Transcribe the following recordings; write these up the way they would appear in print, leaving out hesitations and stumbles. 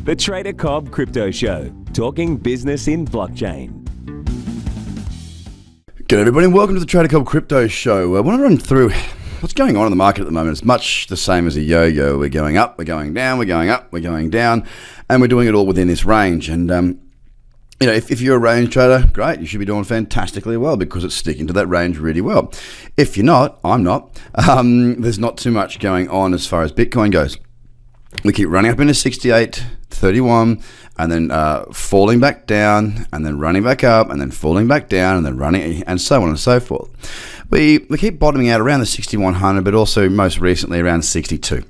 The Trader Cobb Crypto Show, talking business in blockchain. Good everybody, and welcome to the Trader Cobb Crypto Show. I want to run through what's going on in the market at the moment. It's much the same as a yo-yo. We're going up, we're going down, we're going up, we're going down, and we're doing it all within this range. And if you're a range trader, great, you should be doing fantastically well because it's sticking to that range really well. If you're not, I'm not. There's not too much going on as far as Bitcoin goes. We keep running up into 68.31 and then falling back down and then running back up and then falling back down and then running and so on and so forth. We keep bottoming out around the 6100, but also most recently around 62.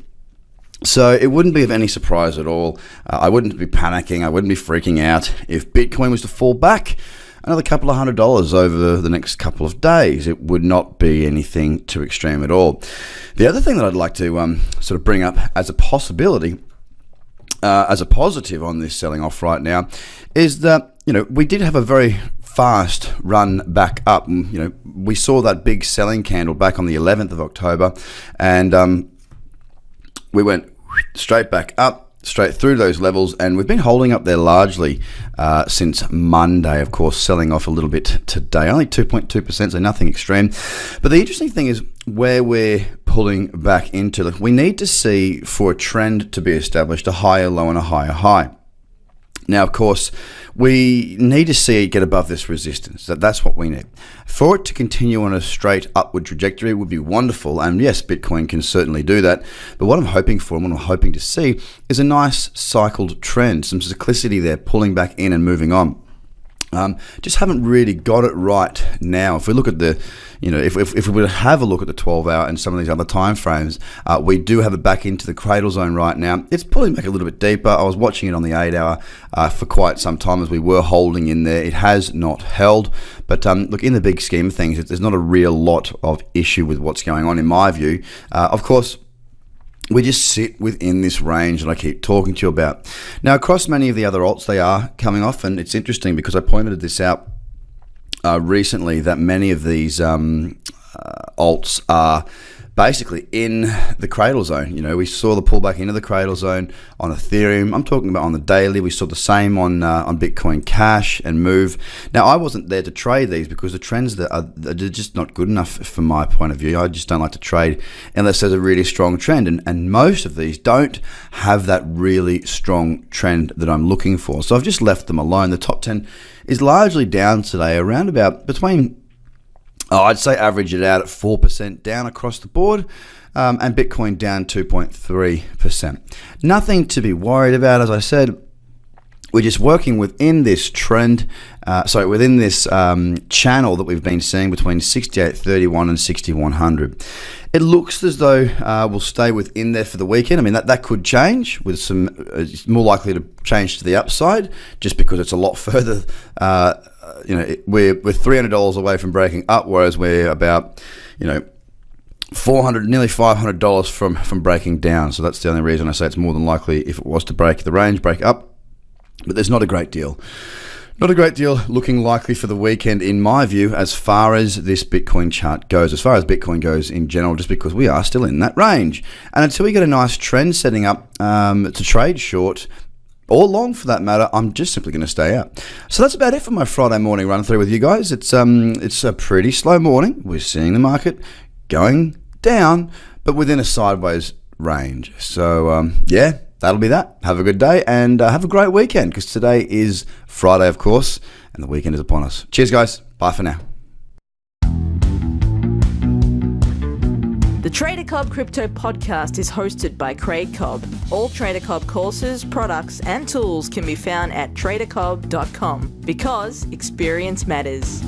So it wouldn't be of any surprise at all. I wouldn't be panicking. I wouldn't be freaking out if Bitcoin was to fall back another couple of $100 over the next couple of days. It would not be anything too extreme at all. The other thing that I'd like to sort of bring up as a possibility, as a positive on this selling off right now, is that we did have a very fast run back up. We saw that big selling candle back on the 11th of October, and we went straight back up, straight through those levels, and we've been holding up there largely since Monday, of course, selling off a little bit today, only 2.2%, so nothing extreme. But the interesting thing is where we're pulling back into. We need to see, for a trend to be established, a higher low and a higher high. Now, of course, we need to see it get above this resistance. That's what we need. For it to continue on a straight upward trajectory would be wonderful. And yes, Bitcoin can certainly do that. But what I'm hoping for and what I'm hoping to see is a nice cycled trend, some cyclicity there, pulling back in and moving on. Just haven't really got it right now. If we look at the, if we were to have a look at the 12-hour and some of these other time frames, we do have it back into the cradle zone right now. It's pulling back a little bit deeper. I was watching it on the 8-hour for quite some time as we were holding in there. It has not held, but look, in the big scheme of things, there's not a real lot of issue with what's going on in my view. Of course, we just sit within this range that I keep talking to you about. Now, across many of the other alts, they are coming off, and it's interesting because I pointed this out recently that many of these alts are basically in the cradle zone. We saw the pullback into the cradle zone on Ethereum. I'm talking about on the daily. We saw the same on Bitcoin Cash and Move. Now, I wasn't there to trade these because the trends that are just not good enough from my point of view. I just don't like to trade unless there's a really strong trend, and most of these don't have that really strong trend that I'm looking for. So I've just left them alone. The top 10 is largely down today, around about between, I'd say average it out at 4% down across the board, and Bitcoin down 2.3%. Nothing to be worried about, as I said. We're just working within this trend, within this channel that we've been seeing between 68.31 and 6100. It looks as though we'll stay within there for the weekend. I mean, that could change with some, it's more likely to change to the upside just because it's a lot further. We're $300 away from breaking up, whereas we're about, $400, nearly $500 from breaking down. So that's the only reason I say it's more than likely if it was to break the range, break up. But there's not a great deal. Not a great deal looking likely for the weekend, in my view, as far as this Bitcoin chart goes, as far as Bitcoin goes in general, just because we are still in that range. And until we get a nice trend setting up to trade short, or long for that matter, I'm just simply going to stay out. So that's about it for my Friday morning run through with you guys. It's a pretty slow morning. We're seeing the market going down, but within a sideways range. So that'll be that. Have a good day and have a great weekend, because today is Friday, of course, and the weekend is upon us. Cheers, guys. Bye for now. The Trader Cobb Crypto Podcast is hosted by Craig Cobb. All Trader Cobb courses, products, and tools can be found at tradercobb.com, because experience matters.